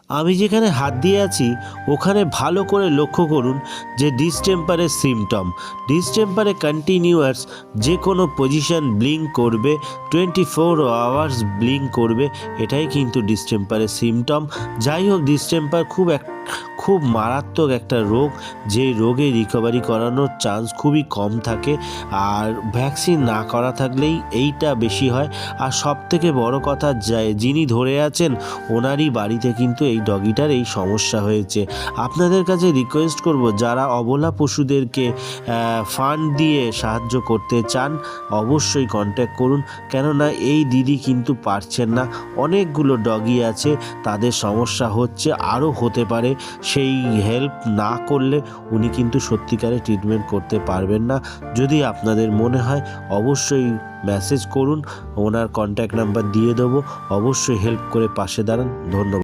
আমি যেখানে হাত দিয়ে আছি ওখানে ভালো করে লক্ষ্য করুন যে ডিসটেম্পারের সিমটম। ডিসটেম্পারে কন্টিনিউয়াস যে কোনো পজিশন ব্লিঙ্ক করবে, 24 আওয়ার্স ব্লিঙ্ক করবে, এটাই কিন্তু ডিসটেম্পারের সিমটম। যাই হোক, ডিসটেম্পার খুব মারাত্মক একটা রোগ, যেই রোগে রিকভারি করানোর চান্স খুবই কম থাকে, আর ভ্যাকসিন না করা থাকলেই এইটা বেশি হয়। আর সবথেকে বড় কথা, যিনি ধরে আছেন ওনারই বাড়িতে কিন্তু এই ডগিটার এই সমস্যা হয়েছে। আপনাদের কাছে রিকোয়েস্ট করব, যারা অবলা পশুদেরকে ফান্ড দিয়ে সাহায্য করতে চান অবশ্যই কন্ট্যাক্ট করুন, কেননা এই দিদি কিন্তু পারছেন না। অনেকগুলো ডগি আছে, তাদের সমস্যা হচ্ছে, আরও হতে পারে। সেই হেল্প না করলে উনি কিন্তু সত্যিকারে ট্রিটমেন্ট করতে পারবেন না। যদি আপনাদের মনে হয় অবশ্যই মেসেজ করুন, ওনার কন্ট্যাক্ট নাম্বার দিয়ে দেবো, অবশ্যই হেল্প করে পাশে দাঁড়ান। ধন্যবাদ।